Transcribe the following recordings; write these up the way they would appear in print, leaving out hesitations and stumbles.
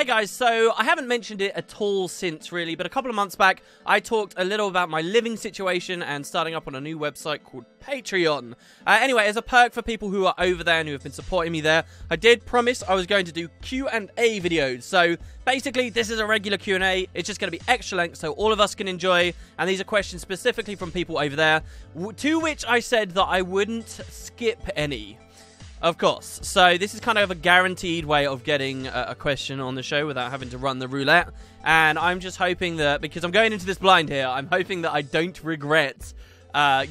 guys, so I haven't mentioned it at all since really, but a couple of months back I talked a little about my living situation and starting up on a new website called Patreon. Anyway, as a perk for people who are over there and who have been supporting me there, I did promise I was going to do Q&A videos. So basically this is a regular Q&A, it's just going to be extra length so all of us can enjoy, and these are questions specifically from people over there, to which I said that I wouldn't skip any. Of course. So this is kind of a guaranteed way of getting a question on the show without having to run the roulette. And I'm just hoping that, because I'm going into this blind here, I'm hoping that I don't regret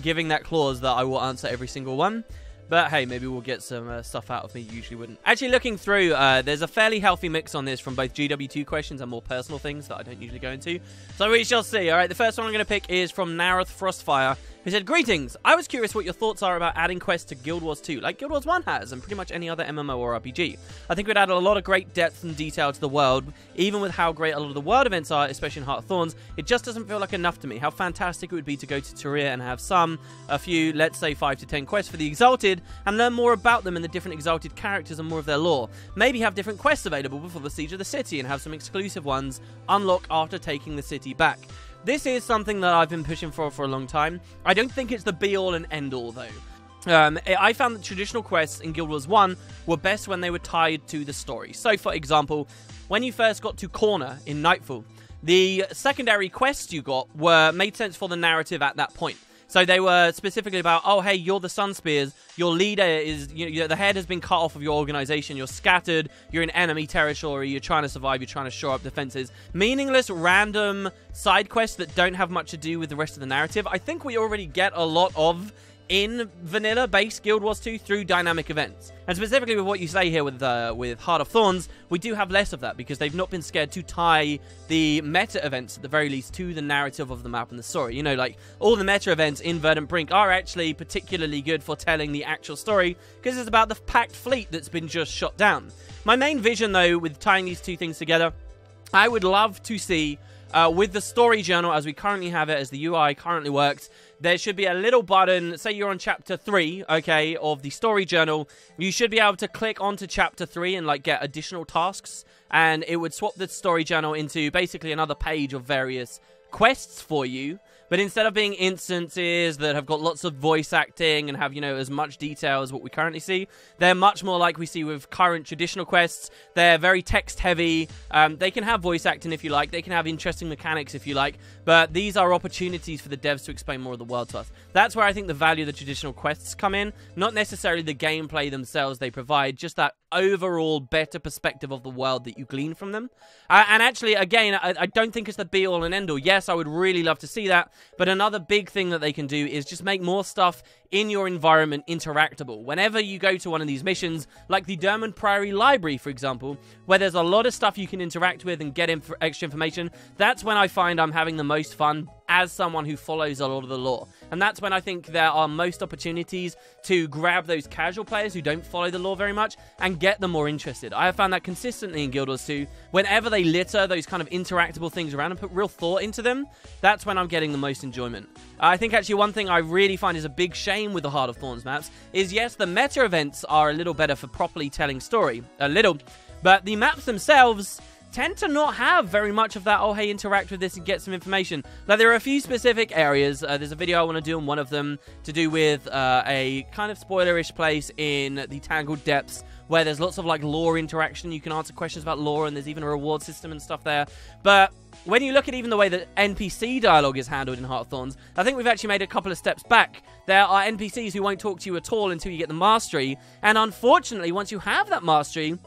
giving that clause that I will answer every single one. But hey, maybe we'll get some stuff out of me. Usually wouldn't. Actually, looking through, there's a fairly healthy mix on this from both GW2 questions and more personal things that I don't usually go into. So we shall see. All right, the first one I'm going to pick is from Narath Frostfire, who said, "Greetings. I was curious what your thoughts are about adding quests to Guild Wars 2, like Guild Wars 1 has, and pretty much any other MMO or RPG. I think it would add a lot of great depth and detail to the world, even with how great a lot of the world events are, especially in HoT Thorns. It just doesn't feel like enough to me. How fantastic it would be to go to Tyria and have a few, let's say 5 to 10 quests for the Exalted, and learn more about them and the different Exalted characters and more of their lore. Maybe have different quests available before the Siege of the City, and have some exclusive ones unlock after taking the city back. This is something that I've been pushing for a long time. I don't think it's the be-all and end-all, though. I found that traditional quests in Guild Wars 1 were best when they were tied to the story. So, for example, when you first got to Corner in Nightfall, the secondary quests you got made sense for the narrative at that point. So they were specifically about, oh, hey, you're the Sunspears, your leader is, the head has been cut off of your organization, you're scattered, you're in enemy territory, you're trying to survive, you're trying to shore up defenses. Meaningless, random side quests that don't have much to do with the rest of the narrative. I think we already get a lot of in vanilla-based Guild Wars 2 through dynamic events. And specifically with what you say here with Heart of Thorns, we do have less of that because they've not been scared to tie the meta events, at the very least, to the narrative of the map and the story. You know, like, all the meta events in Verdant Brink are actually particularly good for telling the actual story because it's about the packed fleet that's been just shot down. My main vision, though, with tying these two things together, I would love to see, with the story journal as we currently have it, as the UI currently works, there should be a little button, say you're on chapter 3, okay, of the story journal, you should be able to click onto chapter 3 and, like, get additional tasks, and it would swap the story journal into basically another page of various quests for you. But instead of being instances that have got lots of voice acting and have, as much detail as what we currently see, they're much more like we see with current traditional quests. They're very text-heavy. They can have voice acting if you like. They can have interesting mechanics if you like. But these are opportunities for the devs to explain more of the world to us. That's where I think the value of the traditional quests come in. Not necessarily the gameplay themselves they provide, just that overall better perspective of the world that you glean from them. And actually, again, I don't think it's the be-all and end-all. Yes, I would really love to see that. But another big thing that they can do is just make more stuff in your environment interactable. Whenever you go to one of these missions, like the Dermond Priory Library, for example, where there's a lot of stuff you can interact with and get extra information, that's when I find I'm having the most fun as someone who follows a lot of the lore. And that's when I think there are most opportunities to grab those casual players who don't follow the lore very much and get them more interested. I have found that consistently in Guild Wars 2. Whenever they litter those kind of interactable things around and put real thought into them, that's when I'm getting the most enjoyment. I think actually one thing I really find is a big shame with the Heart of Thorns maps is, yes, the meta events are a little better for properly telling story. A little. But the maps themselves tend to not have very much of that, oh, hey, interact with this and get some information. Now, there are a few specific areas. There's a video I want to do on one of them to do with a kind of spoilerish place in the Tangled Depths where there's lots of, like, lore interaction. You can answer questions about lore, and there's even a reward system and stuff there. But when you look at even the way that NPC dialogue is handled in Heart of Thorns, I think we've actually made a couple of steps back. There are NPCs who won't talk to you at all until you get the mastery, and unfortunately, once you have that mastery,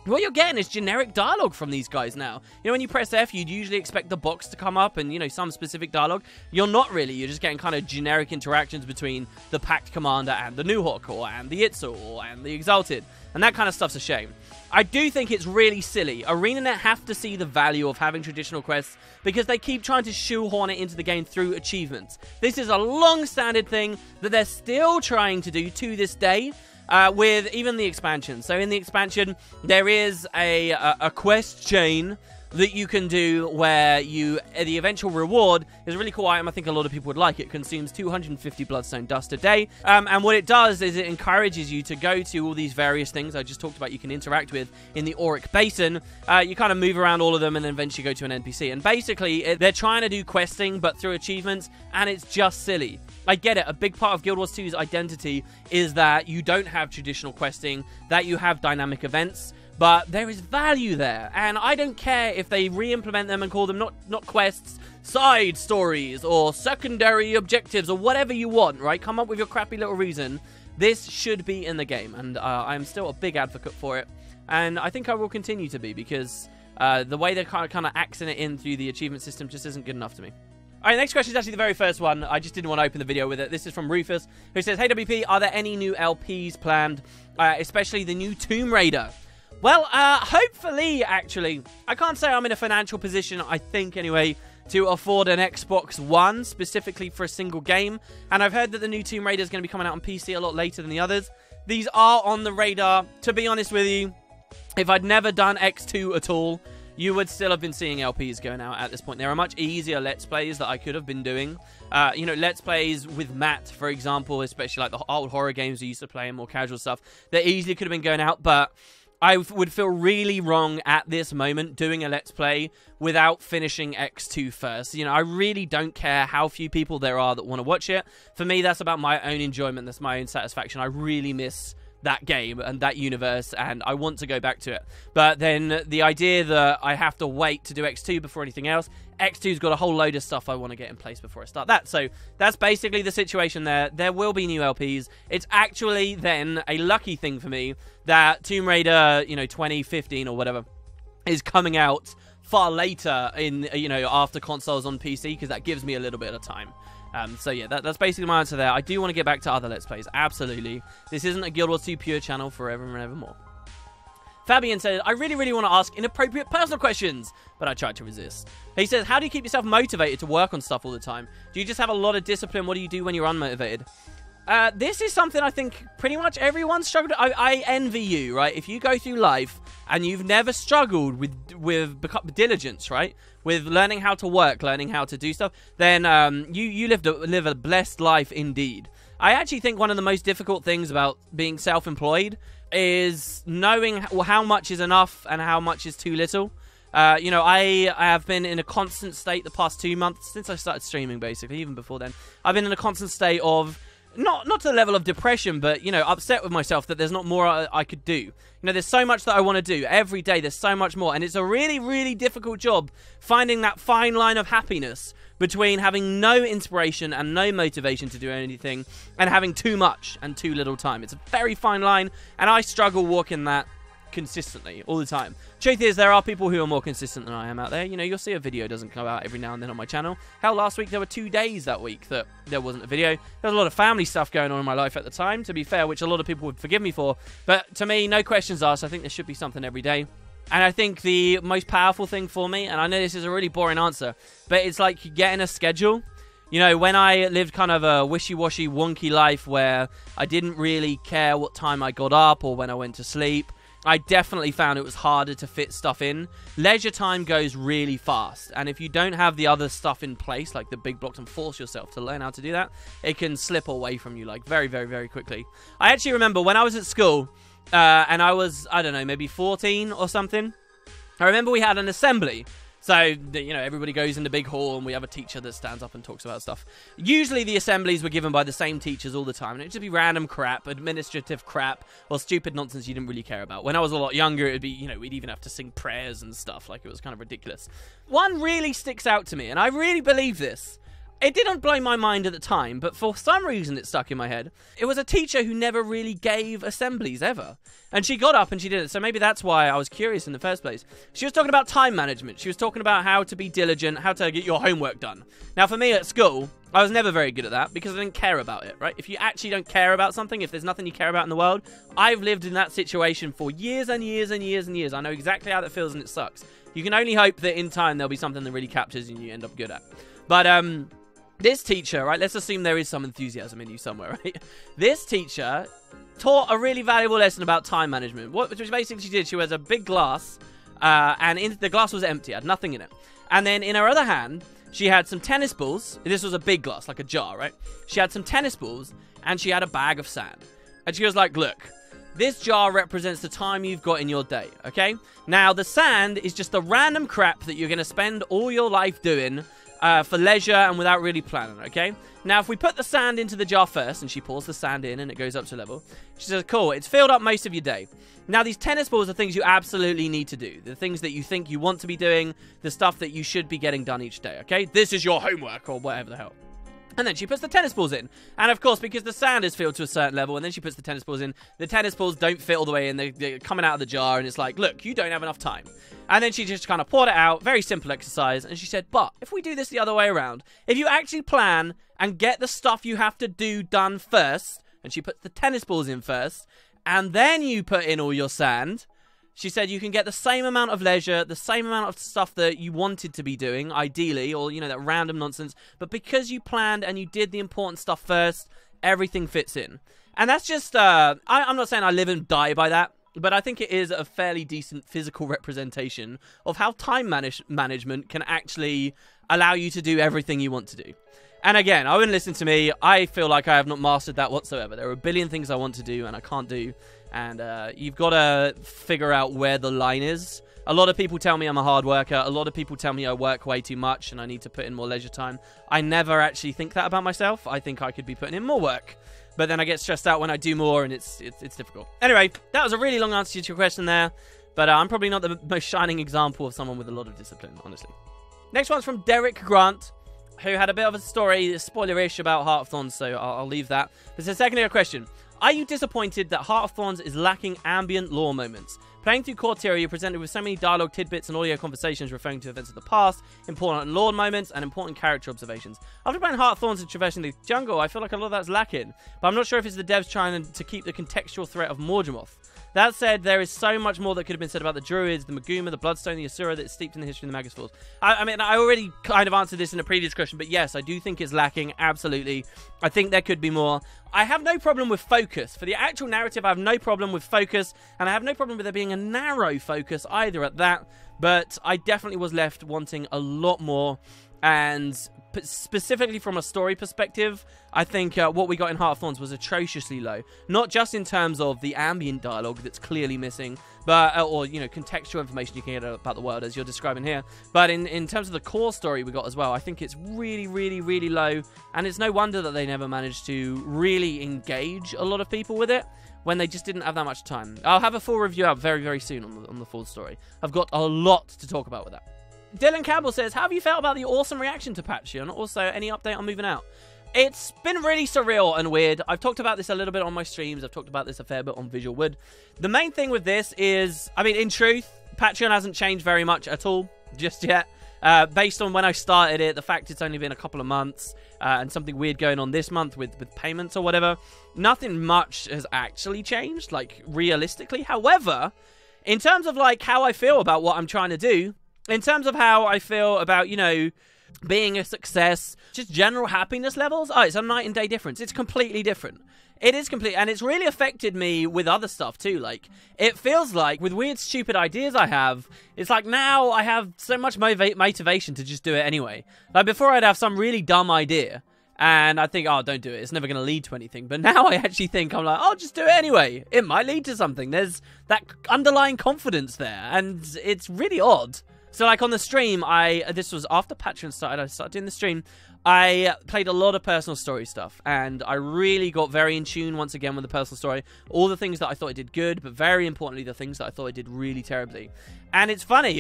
what you're getting is generic dialogue from these guys now. When you press F, you'd usually expect the box to come up and, some specific dialogue. You're not really. You're just getting kind of generic interactions between the Pact Commander and the Nuhawk, and the Itzel, and the Exalted. And that kind of stuff's a shame. I do think it's really silly. ArenaNet have to see the value of having traditional quests because they keep trying to shoehorn it into the game through achievements. This is a long-standing thing that they're still trying to do to this day. With even the expansion. So in the expansion, there is a quest chain that you can do where the eventual reward is a really cool item. I think a lot of people would like it. It consumes 250 bloodstone dust a day. And what it does is it encourages you to go to all these various things I just talked about you can interact with in the Auric Basin. You kind of move around all of them and then eventually go to an NPC. And basically, they're trying to do questing, but through achievements, and it's just silly. I get it. A big part of Guild Wars 2's identity is that you don't have traditional questing, that you have dynamic events. But there is value there, and I don't care if they re-implement them and call them not quests, side stories, or secondary objectives, or whatever you want, right? Come up with your crappy little reason. This should be in the game, and I'm still a big advocate for it, and I think I will continue to be, because the way they're kind of axing it in through the achievement system just isn't good enough to me. Alright, next question is actually the very first one. I just didn't want to open the video with it. This is from Rufus, who says, "Hey WP, are there any new LPs planned, especially the new Tomb Raider?" Well, hopefully, actually. I can't say I'm in a financial position, I think anyway, to afford an Xbox One, specifically for a single game. And I've heard that the new Tomb Raider is going to be coming out on PC a lot later than the others. These are on the radar. To be honest with you, if I'd never done X2 at all, you would still have been seeing LPs going out at this point. There are much easier Let's Plays that I could have been doing. You know, Let's Plays with Matt, for example, especially like the old horror games we used to play and more casual stuff, that easily could have been going out, but I would feel really wrong at this moment doing a Let's Play without finishing X2 first. You know, I really don't care how few people there are that want to watch it. For me, that's about my own enjoyment. That's my own satisfaction. I really miss that game and that universe, and I want to go back to it. But then the idea that I have to wait to do X2 before anything else, X2's got a whole load of stuff I want to get in place before I start that. So that's basically the situation there. There will be new LPs. It's actually then a lucky thing for me that Tomb Raider, you know, 2015 or whatever, is coming out far later in, you know, after consoles on PC, because that gives me a little bit of time. So yeah, that's basically my answer there. I do want to get back to other Let's Plays, absolutely. This isn't a Guild Wars 2 pure channel forever and ever more. Fabian said, "I really, really want to ask inappropriate personal questions, but I tried to resist." He says, "How do you keep yourself motivated to work on stuff all the time? Do you just have a lot of discipline? What do you do when you're unmotivated?" This is something I think pretty much everyone struggled. I envy you, right? If you go through life and you've never struggled with diligence, right? With learning how to work, learning how to do stuff, then you live a blessed life indeed. I actually think one of the most difficult things about being self-employed is knowing how much is enough and how much is too little. You know, I have been in a constant state the past 2 months, since I started streaming, basically, even before then. I've been in a constant state of, not to the level of depression, but, you know, upset with myself that there's not more I could do. You know, there's so much that I want to do. Every day there's so much more, and it's a really, really difficult job finding that fine line of happiness between having no inspiration and no motivation to do anything and having too much and too little time. It's a very fine line, and I struggle walking that consistently all the time. Truth is, there are people who are more consistent than I am out there. You know, you'll see a video doesn't come out every now and then on my channel. Hell, last week there were 2 days that week that there wasn't a video. There was a lot of family stuff going on in my life at the time, to be fair, which a lot of people would forgive me for. But to me, no questions asked. I think there should be something every day. And I think the most powerful thing for me, and I know this is a really boring answer, but it's like getting a schedule. You know, when I lived kind of a wishy-washy, wonky life where I didn't really care what time I got up or when I went to sleep, I definitely found it was harder to fit stuff in. Leisure time goes really fast, and if you don't have the other stuff in place, like the big blocks, and force yourself to learn how to do that, it can slip away from you, like, very, very, very quickly. I actually remember when I was at school, and I was, I don't know, maybe 14 or something, I remember we had an assembly. So, you know, everybody goes in the big hall and we have a teacher that stands up and talks about stuff. Usually the assemblies were given by the same teachers all the time. And it would just be random crap, administrative crap, or stupid nonsense you didn't really care about. When I was a lot younger, it would be, you know, we'd even have to sing prayers and stuff. Like, it was kind of ridiculous. One really sticks out to me, and I really believe this. It didn't blow my mind at the time, but for some reason it stuck in my head. It was a teacher who never really gave assemblies, ever. And she got up and she did it, so maybe that's why I was curious in the first place. She was talking about time management. She was talking about how to be diligent, how to get your homework done. Now, for me at school, I was never very good at that because I didn't care about it, right? If you actually don't care about something, if there's nothing you care about in the world, I've lived in that situation for years and years and years and years. I know exactly how that feels, and it sucks. You can only hope that in time there'll be something that really captures you and you end up good at. But, this teacher, right, let's assume there is some enthusiasm in you somewhere, right? This teacher taught a really valuable lesson about time management. Which basically she did, she has a big glass, and the glass was empty, had nothing in it. And then in her other hand, she had some tennis balls. This was a big glass, like a jar, right? She had some tennis balls, and she had a bag of sand. And she was like, look, this jar represents the time you've got in your day, okay? Now, the sand is just the random crap that you're going to spend all your life doing for leisure and without really planning, okay? Now, if we put the sand into the jar first, and she pours the sand in and it goes up to level, she says, cool, it's filled up most of your day. Now, these tennis balls are things you absolutely need to do. The things that you think you want to be doing, the stuff that you should be getting done each day, okay? This is your homework or whatever the hell. And then she puts the tennis balls in. And of course, because the sand is filled to a certain level, and then she puts the tennis balls in, the tennis balls don't fit all the way in. They're coming out of the jar, and it's like, look, you don't have enough time. And then she just kind of poured it out. Very simple exercise. And she said, but if we do this the other way around, if you actually plan and get the stuff you have to do done first, and she puts the tennis balls in first, and then you put in all your sand, she said you can get the same amount of leisure, the same amount of stuff that you wanted to be doing, ideally, or, you know, that random nonsense. But because you planned and you did the important stuff first, everything fits in. And that's just, I'm not saying I live and die by that, but I think it is a fairly decent physical representation of how time management can actually allow you to do everything you want to do. And again, I wouldn't listen to me. I feel like I have not mastered that whatsoever. There are a billion things I want to do and I can't do. And you've got to figure out where the line is. A lot of people tell me I'm a hard worker. A lot of people tell me I work way too much and I need to put in more leisure time. I never actually think that about myself. I think I could be putting in more work. But then I get stressed out when I do more and it's difficult. Anyway, that was a really long answer to your question there. But I'm probably not the most shining example of someone with a lot of discipline, honestly. Next one's from Derek Grant, who had a bit of a story, spoiler-ish, about Heart of Thorns, so I'll leave that. There's a secondary question. Are you disappointed that Heart of Thorns is lacking ambient lore moments? Playing through Corteria, you're presented with so many dialogue tidbits and audio conversations referring to events of the past, important lore moments, and important character observations. After playing Heart of Thorns and traversing the jungle, I feel like a lot of that's lacking, but I'm not sure if it's the devs trying to keep the contextual threat of Morgemoth. That said, there is so much more that could have been said about the Druids, the Maguma, the Bloodstone, the Asura that is steeped in the history of the Magus Falls. I mean, I already kind of answered this in a previous question, but yes, I do think it's lacking, absolutely. I think there could be more. I have no problem with focus. For the actual narrative, I have no problem with focus, and I have no problem with there being a narrow focus either at that, but I definitely was left wanting a lot more, and specifically from a story perspective, I think what we got in Heart of Thorns was atrociously low. Not just in terms of the ambient dialogue that's clearly missing, but or, you know, contextual information you can get about the world as you're describing here, but in terms of the core story we got as well, I think it's really, really, really low, and it's no wonder that they never managed to really engage a lot of people with it when they just didn't have that much time. I'll have a full review out very, very soon on the full story. I've got a lot to talk about with that. Dylan Campbell says, how have you felt about the awesome reaction to Patreon? Also, any update on moving out? It's been really surreal and weird. I've talked about this a little bit on my streams. I've talked about this a fair bit on Visual Wood. The main thing with this is, I mean, in truth, Patreon hasn't changed very much at all just yet. Based on when I started it, the fact it's only been a couple of months, and something weird going on this month with payments or whatever, nothing much has actually changed, like, realistically. However, in terms of, like, how I feel about what I'm trying to do, in terms of how I feel about, you know, being a success, just general happiness levels, oh, it's a night and day difference. It's completely different. It is complete, and it's really affected me with other stuff too. Like, it feels like with weird, stupid ideas I have, it's like now I have so much motivation to just do it anyway. Like, before I'd have some really dumb idea, and I think, oh, don't do it. It's never going to lead to anything. But now I actually think, I'm like, oh, just do it anyway. It might lead to something. There's that underlying confidence there, and it's really odd. So, like, on the stream, this was after Patreon started, I started doing the stream, I played a lot of personal story stuff, and I really got very in tune, once again, with the personal story. All the things that I thought I did good, but very importantly, the things that I thought I did really terribly. And it's funny,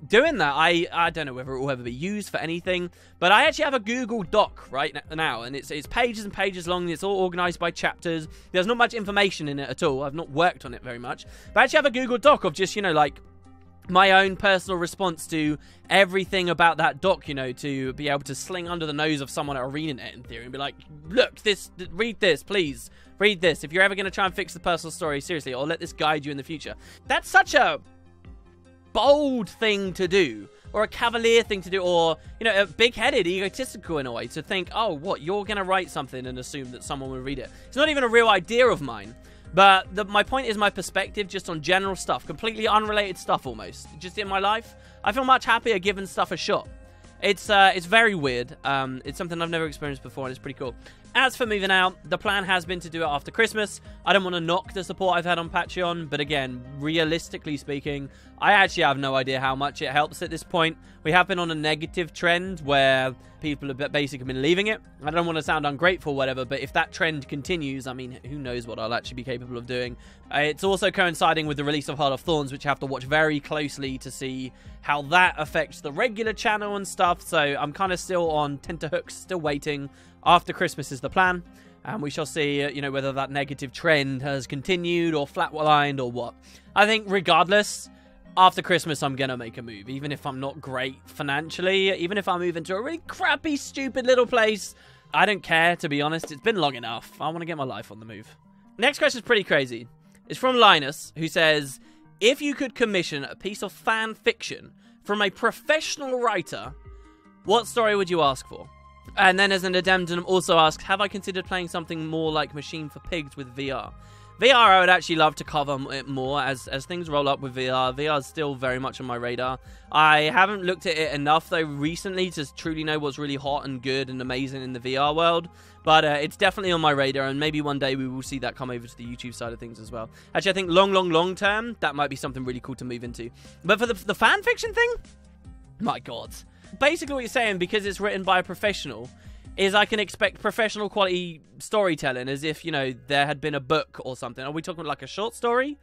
doing that, I don't know whether it will ever be used for anything, but I actually have a Google Doc right now, and it's pages and pages long, and it's all organized by chapters. There's not much information in it at all. I've not worked on it very much. But I actually have a Google Doc of just, you know, like, my own personal response to everything about that doc, you know, to be able to sling under the nose of someone at ArenaNet, in theory, and be like, look, read this, please, read this, if you're ever going to try and fix the personal story, seriously, or let this guide you in the future. That's such a bold thing to do, or a cavalier thing to do, or, you know, a big-headed, egotistical in a way, to think, oh, what, you're going to write something and assume that someone will read it. It's not even a real idea of mine. But my point is my perspective just on general stuff, completely unrelated stuff almost, just in my life. I feel much happier giving stuff a shot. It's very weird. It's something I've never experienced before, and it's pretty cool. As for moving out, the plan has been to do it after Christmas. I don't want to knock the support I've had on Patreon, but again, realistically speaking, I actually have no idea how much it helps at this point. We have been on a negative trend where people have basically been leaving it. I don't want to sound ungrateful or whatever, but if that trend continues, I mean, who knows what I'll actually be capable of doing. It's also coinciding with the release of Heart of Thorns, which I have to watch very closely to see how that affects the regular channel and stuff. So I'm kind of still on tenterhooks, still waiting. After Christmas is the plan, and we shall see, you know, whether that negative trend has continued or flatlined or what. I think regardless, after Christmas I'm gonna make a move, even if I'm not great financially, even if I move into a really crappy, stupid little place. I don't care, to be honest. It's been long enough. I want to get my life on the move. Next question is pretty crazy. It's from Linus, who says, if you could commission a piece of fan fiction from a professional writer, what story would you ask for? And then as an addendum also asks, have I considered playing something more like Machine for Pigs with VR? VR, I would actually love to cover it more as things roll up with VR. VR is still very much on my radar. I haven't looked at it enough, though, recently to truly know what's really hot and good and amazing in the VR world. But it's definitely on my radar, and maybe one day we will see that come over to the YouTube side of things as well. Actually, I think long term, that might be something really cool to move into. But for the fan fiction thing, my God. Basically what you're saying, because it's written by a professional, is I can expect professional quality storytelling as if, you know, there had been a book or something. Are we talking like a short story?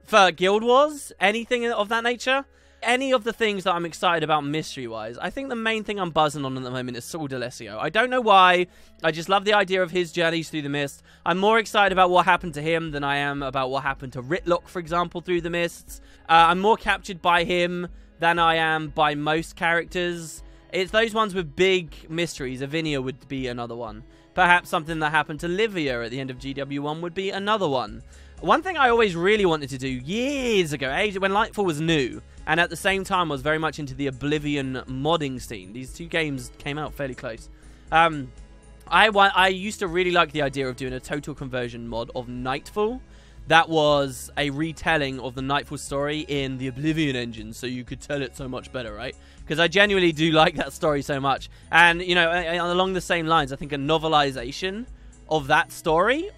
For Guild Wars? Anything of that nature? Any of the things that I'm excited about mystery-wise. I think the main thing I'm buzzing on at the moment is Saul D'Alessio. I don't know why. I just love the idea of his journeys through the mist. I'm more excited about what happened to him than I am about what happened to Ritlock, for example, through the mists. I'm more captured by him than I am by most characters. It's those ones with big mysteries. Avinia would be another one. Perhaps something that happened to Livia at the end of GW1 would be another one. One thing I always really wanted to do years ago, when Lightfall was new, and at the same time was very much into the Oblivion modding scene. These two games came out fairly close. I used to really like the idea of doing a total conversion mod of Nightfall. That was a retelling of the Nightfall story in the Oblivion engine, so you could tell it so much better, right? Because I genuinely do like that story so much. And, you know, along the same lines, I think a novelization of that story,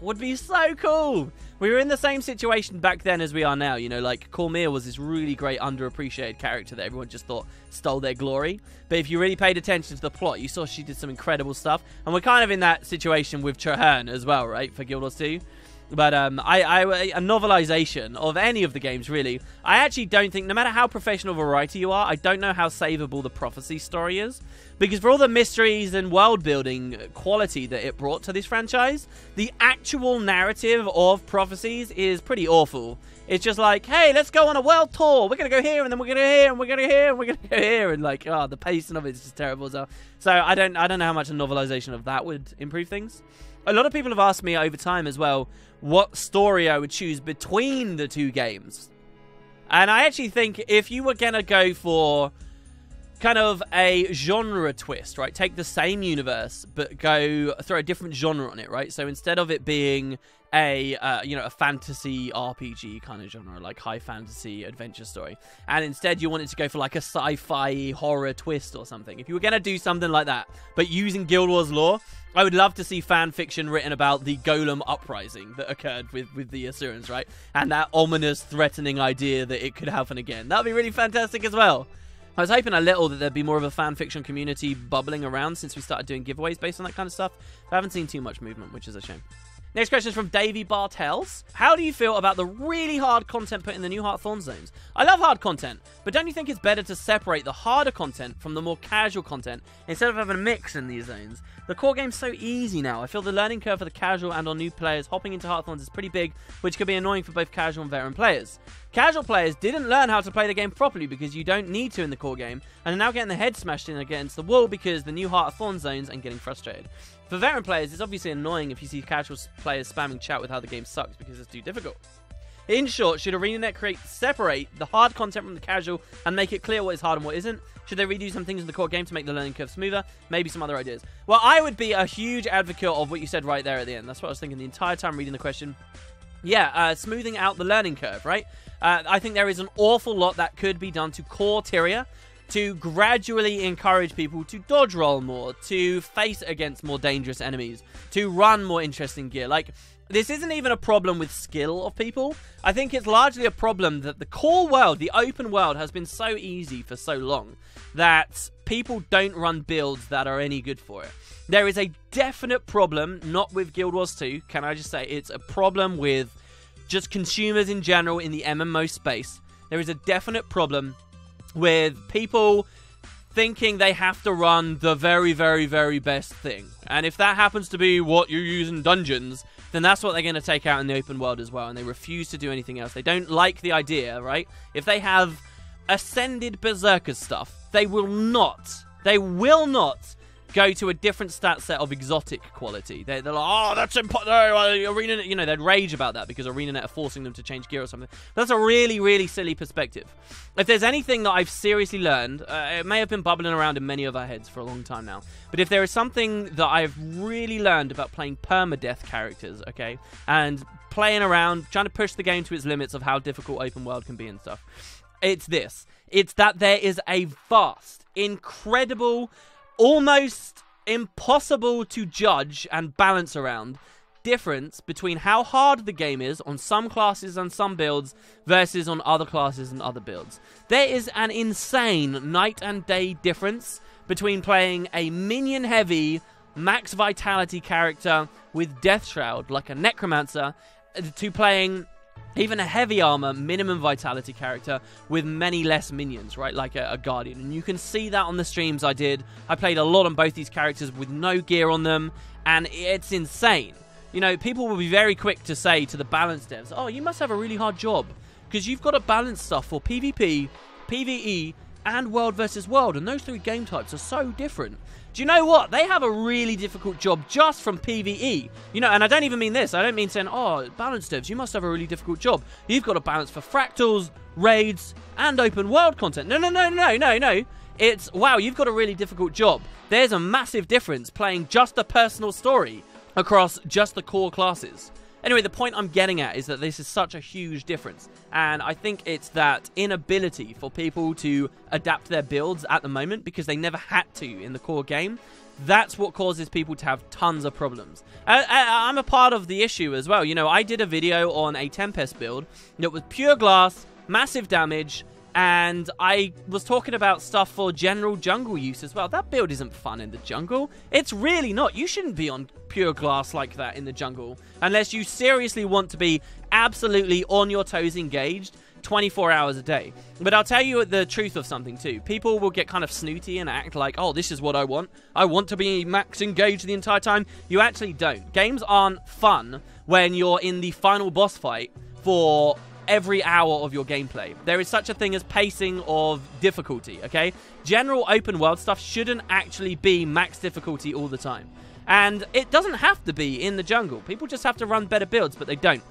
would be so cool. We were in the same situation back then as we are now, you know, like Cormir was this really great underappreciated character that everyone just thought stole their glory. But if you really paid attention to the plot, you saw she did some incredible stuff. And we're kind of in that situation with Traherne as well, right, for Guild Wars 2. But a novelization of any of the games, really. I actually don't think, no matter how professional of a writer you are, I don't know how savable the Prophecy story is. Because for all the mysteries and world-building quality that it brought to this franchise, the actual narrative of Prophecies is pretty awful. It's just like, hey, let's go on a world tour. We're going to go here, and then we're going to go here, and we're going to go here, and we're going to go here. And like, the pacing of it is just terrible as well. So I don't know how much a novelization of that would improve things. A lot of people have asked me over time as well what story I would choose between the two games. And I actually think if you were going to go for kind of a genre twist, right? Take the same universe, but go throw a different genre on it, right? So instead of it being a fantasy RPG kind of genre, like high fantasy adventure story, and instead you wanted to go for like a sci-fi horror twist or something. If you were going to do something like that, but using Guild Wars lore, I would love to see fan fiction written about the Golem uprising that occurred with the Assyrians, right? And that ominous, threatening idea that it could happen again. That would be really fantastic as well. I was hoping a little that there'd be more of a fan fiction community bubbling around since we started doing giveaways based on that kind of stuff. I haven't seen too much movement, which is a shame. Next question is from Davey Bartels. How do you feel about the really hard content put in the new Heart of Thorns zones? I love hard content, but don't you think it's better to separate the harder content from the more casual content instead of having a mix in these zones? The core game's so easy now. I feel the learning curve for the casual and on new players hopping into Heart of Thorns is pretty big, which could be annoying for both casual and veteran players. Casual players didn't learn how to play the game properly because you don't need to in the core game, and are now getting their head smashed in against the wall because the new Heart of Thorns zones and getting frustrated. For veteran players, it's obviously annoying if you see casual players spamming chat with how the game sucks because it's too difficult. In short, should ArenaNet separate the hard content from the casual and make it clear what is hard and what isn't? Should they redo some things in the core game to make the learning curve smoother? Maybe some other ideas. Well, I would be a huge advocate of what you said right there at the end. That's what I was thinking the entire time reading the question. smoothing out the learning curve, right? I think there is an awful lot that could be done to core Tyria to gradually encourage people to dodge roll more, to face against more dangerous enemies, to run more interesting gear. Like, this isn't even a problem with skill of people. I think it's largely a problem that the core world, the open world, has been so easy for so long that people don't run builds that are any good for it. There is a definite problem, not with Guild Wars 2, can I just say, it's a problem with just consumers in general in the MMO space. There is a definite problem with people thinking they have to run the very, very, very best thing. And if that happens to be what you use in dungeons, then that's what they're going to take out in the open world as well. And they refuse to do anything else. They don't like the idea, right? If they have ascended berserker stuff, they will not go to a different stat set of exotic quality. They're like, oh, that's impossible. ArenaNet, you know, they'd rage about that because ArenaNet are forcing them to change gear or something. That's a really, really silly perspective. If there's anything that I've seriously learned, it may have been bubbling around in many of our heads for a long time now, but if there is something that I've really learned about playing permadeath characters, okay, and playing around, trying to push the game to its limits of how difficult open world can be and stuff, it's this. It's that there is a vast, incredible, almost impossible to judge and balance around difference between how hard the game is on some classes and some builds versus on other classes and other builds. There is an insane night and day difference between playing a minion heavy max vitality character with Death Shroud like a Necromancer to playing even a heavy armor, minimum vitality character with many less minions, right? Like a Guardian. And you can see that on the streams I did. I played a lot on both these characters with no gear on them, and it's insane. You know, people will be very quick to say to the balance devs, oh, you must have a really hard job, because you've got to balance stuff for PvP, PvE, and world versus world, and those three game types are so different. Do you know what? They have a really difficult job just from PvE. You know, and I don't even mean this. I don't mean saying, oh, balance devs, you must have a really difficult job. You've got to balance for fractals, raids, and open world content. No. It's, wow, you've got a really difficult job. There's a massive difference playing just a personal story across just the core classes. Anyway, the point I'm getting at is that this is such a huge difference, and I think it's that inability for people to adapt their builds at the moment because they never had to in the core game. That's what causes people to have tons of problems. I'm a part of the issue as well. You know, I did a video on a Tempest build that was pure glass, massive damage, and I was talking about stuff for general jungle use as well. That build isn't fun in the jungle. It's really not. You shouldn't be on pure glass like that in the jungle unless you seriously want to be absolutely on your toes engaged 24 hours a day. But I'll tell you the truth of something too. People will get kind of snooty and act like, oh, this is what I want. I want to be max engaged the entire time. You actually don't. Games aren't fun when you're in the final boss fight for every hour of your gameplay. There is such a thing as pacing of difficulty, okay? General open world stuff shouldn't actually be max difficulty all the time. And it doesn't have to be in the jungle. People just have to run better builds, but they don't.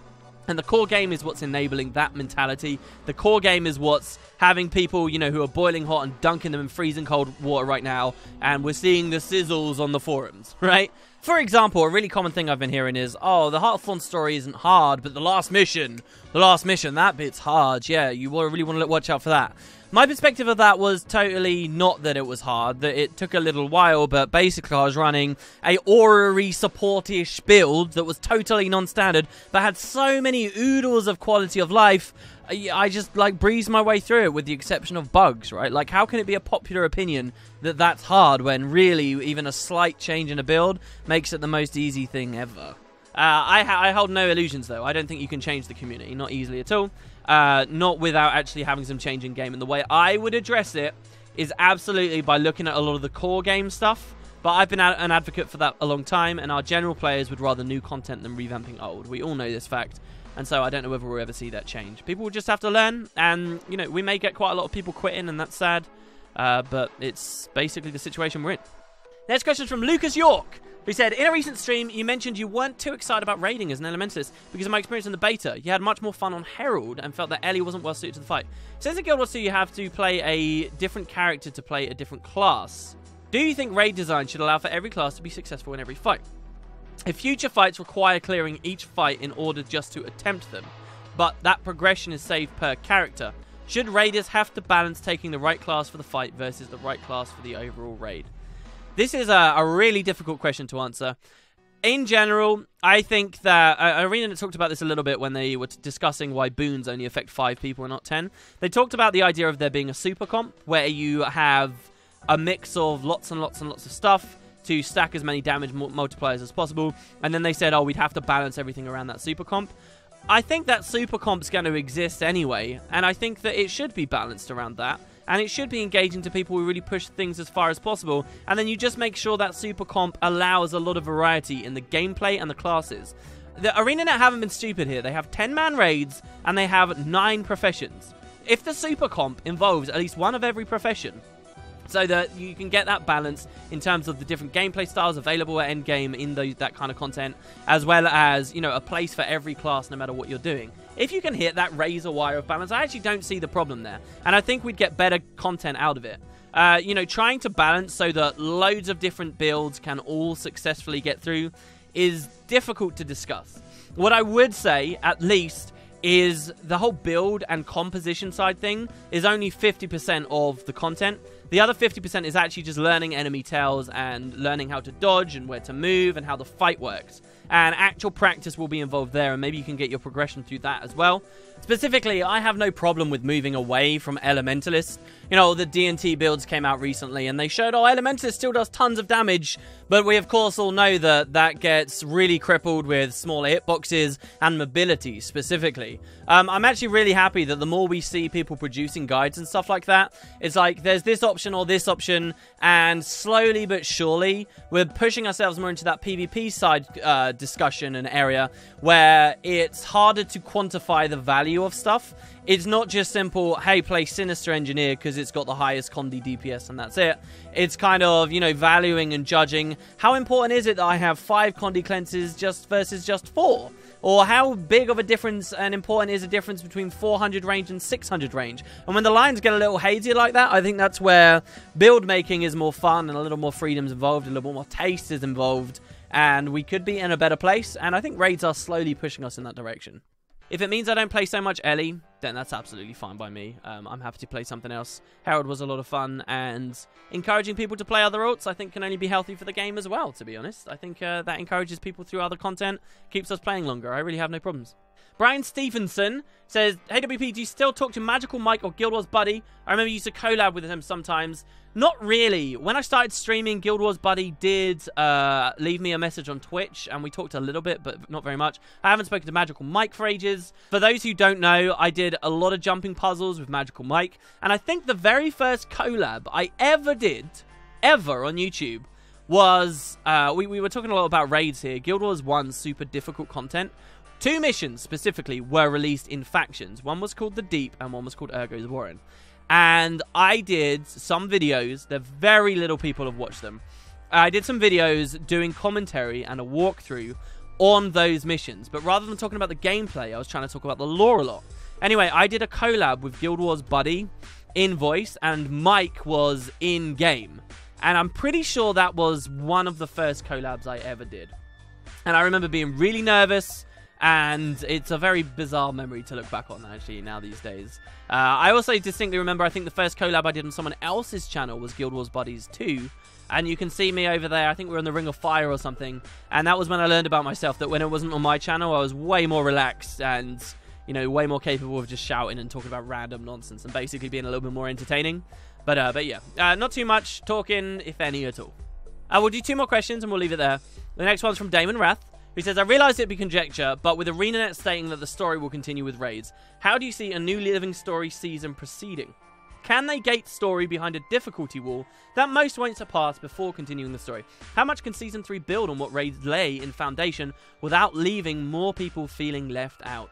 And the core game is what's enabling that mentality. The core game is what's having people, you know, who are boiling hot and dunking them in freezing cold water right now. And we're seeing the sizzles on the forums, right? For example, a really common thing I've been hearing is, oh, the Heart of Thorns story isn't hard, but the last mission, that bit's hard. Yeah, you really want to watch out for that. My perspective of that was totally not that it was hard, that it took a little while, but basically I was running a orrery support-ish build that was totally non-standard, but had so many oodles of quality of life, I just, like, breezed my way through it with the exception of bugs, right? Like, how can it be a popular opinion that that's hard when really even a slight change in a build makes it the most easy thing ever? I hold no illusions, though. I don't think you can change the community, not easily at all. Not without actually having some change in game. And the way I would address it is absolutely by looking at a lot of the core game stuff. But I've been an advocate for that a long time, and our general players would rather new content than revamping old. We all know this fact. And so I don't know whether we'll ever see that change. People will just have to learn, and, you know, we may get quite a lot of people quitting, and that's sad. But it's basically the situation we're in. Next question is from Lucas York, who said, in a recent stream, you mentioned you weren't too excited about raiding as an elementalist because of my experience in the beta. You had much more fun on Herald and felt that Ellie wasn't well suited to the fight. Since in Guild Wars 2 you have to play a different character to play a different class, do you think raid design should allow for every class to be successful in every fight? If future fights require clearing each fight in order just to attempt them, but that progression is saved per character, should raiders have to balance taking the right class for the fight versus the right class for the overall raid? This is a really difficult question to answer. In general, I think that Arena talked about this a little bit when they were discussing why boons only affect 5 people and not 10. They talked about the idea of there being a super comp where you have a mix of lots and lots and lots of stuff to stack as many damage multipliers as possible, and then they said, oh, we'd have to balance everything around that super comp. I think that super comp's going to exist anyway, and I think that it should be balanced around that. And it should be engaging to people who really push things as far as possible. And then you just make sure that super comp allows a lot of variety in the gameplay and the classes. The ArenaNet haven't been stupid here. They have 10-man raids and they have 9 professions. If the super comp involves at least one of every profession, so that you can get that balance in terms of the different gameplay styles available at endgame in that kind of content, as well as, you know, a place for every class no matter what you're doing. If you can hit that razor wire of balance, I actually don't see the problem there. And I think we'd get better content out of it. You know, trying to balance so that loads of different builds can all successfully get through is difficult to discuss. What I would say, at least, is the whole build and composition side thing is only 50% of the content. The other 50% is actually just learning enemy tells and learning how to dodge and where to move and how the fight works. And actual practice will be involved there, and maybe you can get your progression through that as well. Specifically, I have no problem with moving away from Elementalist. You know, the D&T builds came out recently, and they showed, oh, Elementalist still does tons of damage, but we, of course, all know that that gets really crippled with smaller hitboxes and mobility, specifically. I'm actually really happy that the more we see people producing guides and stuff like that, it's like, there's this option or this option, and slowly but surely, we're pushing ourselves more into that PvP side discussion and area where it's harder to quantify the value of stuff. It's not just simple, hey, play Sinister Engineer because it's got the highest Condi DPS and that's it. It's kind of, you know, valuing and judging how important is it that I have 5 Condi cleanses just versus just 4? Or how big of a difference and important is a difference between 400 range and 600 range? And when the lines get a little hazy like that, I think that's where build making is more fun and a little more freedom's involved, a little more taste is involved, and we could be in a better place, and I think raids are slowly pushing us in that direction. If it means I don't play so much Ellie, then that's absolutely fine by me. I'm happy to play something else. Herald was a lot of fun, and encouraging people to play other alts I think can only be healthy for the game as well, to be honest. I think that encourages people through other content, keeps us playing longer. I really have no problems. Brian Stevenson says, hey WP, do you still talk to Magical Mike or Guild Wars Buddy? I remember you used to collab with him sometimes. Not really. When I started streaming, Guild Wars Buddy did leave me a message on Twitch, and we talked a little bit, but not very much. I haven't spoken to Magical Mike for ages. For those who don't know, I did a lot of jumping puzzles with Magical Mike, and I think the very first collab I ever did, ever on YouTube, was, we were talking a lot about raids here. Guild Wars 1 super difficult content. 2 missions, specifically, were released in factions. One was called The Deep, and one was called Ergo's Warren. And I did some videos. There very little people have watched them. I did some videos doing commentary and a walkthrough on those missions. But rather than talking about the gameplay, I was trying to talk about the lore a lot. Anyway, I did a collab with Guild Wars Buddy in voice, and Mike was in-game. And I'm pretty sure that was one of the first collabs I ever did. And I remember being really nervous, and it's a very bizarre memory to look back on, actually, now these days. I also distinctly remember, I think the first collab I did on someone else's channel was Guild Wars Buddies 2. And you can see me over there, I think we were on the Ring of Fire or something. And that was when I learned about myself, that when it wasn't on my channel, I was way more relaxed and, you know, way more capable of just shouting and talking about random nonsense and basically being a little bit more entertaining. But yeah, not too much talking, if any at all. We'll do 2 more questions and we'll leave it there. The next one's from Damon Rath, who says, I realize it'd be conjecture, but with ArenaNet stating that the story will continue with raids, how do you see a new Living Story season proceeding? Can they gate story behind a difficulty wall that most won't surpass before continuing the story? How much can Season 3 build on what raids lay in foundation without leaving more people feeling left out?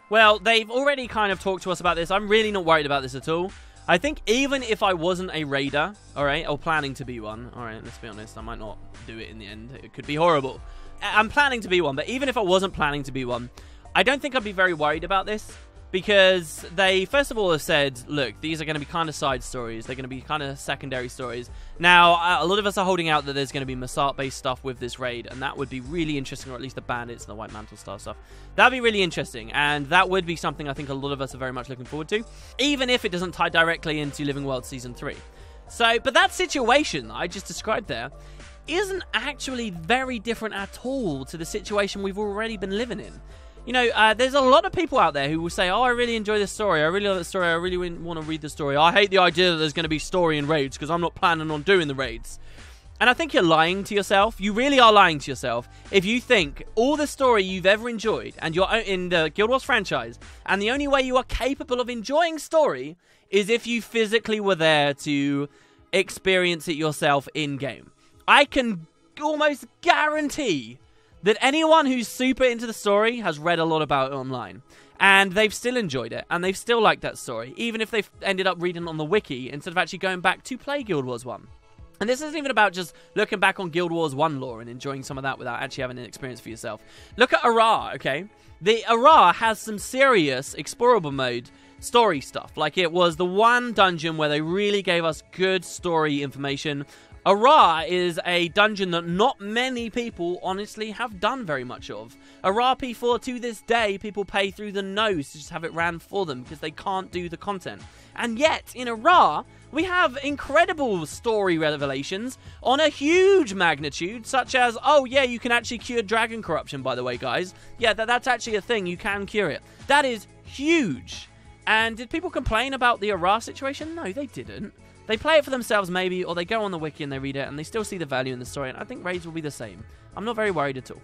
Well, they've already kind of talked to us about this. I'm really not worried about this at all. I think even if I wasn't a raider, alright, or planning to be one, alright, let's be honest, I might not do it in the end. It could be horrible. I'm planning to be one, but even if I wasn't planning to be one, I don't think I'd be very worried about this. because they, first of all, have said, look, these are going to be kind of side stories. They're going to be kind of secondary stories. Now, a lot of us are holding out that there's going to be Masart-based stuff with this raid, and that would be really interesting, or at least the bandits and the White Mantle Star stuff. That would be really interesting, and that would be something I think a lot of us are very much looking forward to, even if it doesn't tie directly into Living World Season 3. So, but that situation I just described there isn't actually very different at all to the situation we've already been living in. You know, there's a lot of people out there who will say, oh, I really enjoy this story. I really love the story. I really want to read the story. I hate the idea that there's going to be story in raids because I'm not planning on doing the raids. And I think you're lying to yourself. You really are lying to yourself if you think all the story you've ever enjoyed and you're in the Guild Wars franchise, and the only way you are capable of enjoying story is if you physically were there to experience it yourself in-game. I can almost guarantee that anyone who's super into the story has read a lot about it online. And they've still enjoyed it, and they've still liked that story, even if they've ended up reading on the wiki instead of actually going back to play Guild Wars 1. And this isn't even about just looking back on Guild Wars 1 lore and enjoying some of that without actually having an experience for yourself. Look at Ara, okay? The Ara has some serious explorable mode story stuff. Like, it was the one dungeon where they really gave us good story information. Ara is a dungeon that not many people honestly have done very much of. Ara P4, to this day, people pay through the nose to just have it ran for them because they can't do the content. And yet, in Ara, we have incredible story revelations on a huge magnitude, such as, oh yeah, you can actually cure dragon corruption, by the way, guys. Yeah, that's actually a thing, you can cure it. That is huge. And did people complain about the Ara situation? No, they didn't. They play it for themselves, maybe, or they go on the wiki and they read it, and they still see the value in the story, and I think raids will be the same. I'm not very worried at all.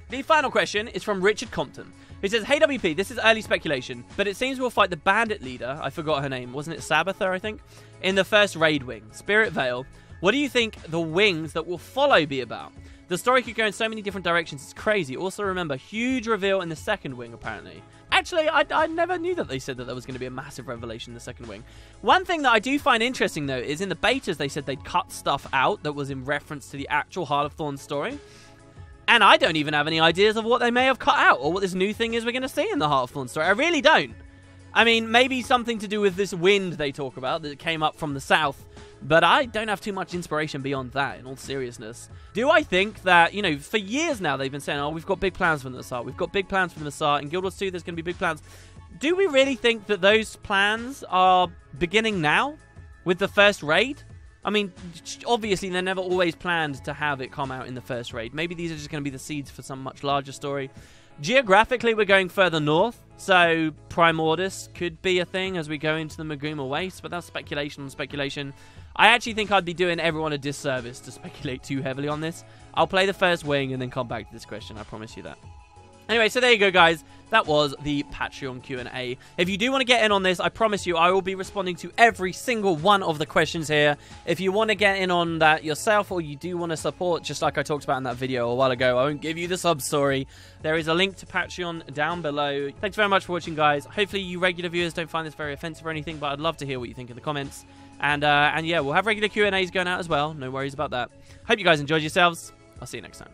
The final question is from Richard Compton, who says, hey WP, this is early speculation, but it seems we'll fight the bandit leader, I forgot her name, wasn't it Sabbatha, I think, in the first raid wing, Spirit Vale. What do you think the wings that will follow be about? The story could go in so many different directions, it's crazy. Also remember, huge reveal in the second wing, apparently. Actually, I never knew that they said that there was going to be a massive revelation in the second wing. One thing that I do find interesting, though, is in the betas they said they'd cut stuff out that was in reference to the actual Heart of Thorns story. And I don't even have any ideas of what they may have cut out or what this new thing is we're going to see in the Heart of Thorns story. I really don't. I mean, maybe something to do with this wind they talk about that came up from the south. But I don't have too much inspiration beyond that, in all seriousness. Do I think that, you know, for years now they've been saying, oh, we've got big plans for the Masart. We've got big plans for the Masart. In Guild Wars 2, there's going to be big plans. Do we really think that those plans are beginning now with the first raid? I mean, obviously, they're never always planned to have it come out in the first raid. Maybe these are just going to be the seeds for some much larger story. Geographically, we're going further north, so Primordus could be a thing as we go into the Maguma Waste, but that's speculation on speculation. I actually think I'd be doing everyone a disservice to speculate too heavily on this. I'll play the first wing and then come back to this question, I promise you that. Anyway, so there you go, guys. That was the Patreon Q&A. If you do want to get in on this, I promise you I will be responding to every single one of the questions here. If you want to get in on that yourself, or you do want to support, just like I talked about in that video a while ago, I won't give you the sub story. There is a link to Patreon down below. Thanks very much for watching, guys. Hopefully you regular viewers don't find this very offensive or anything, but I'd love to hear what you think in the comments. And yeah, we'll have regular Q&As going out as well. No worries about that. Hope you guys enjoyed yourselves. I'll see you next time.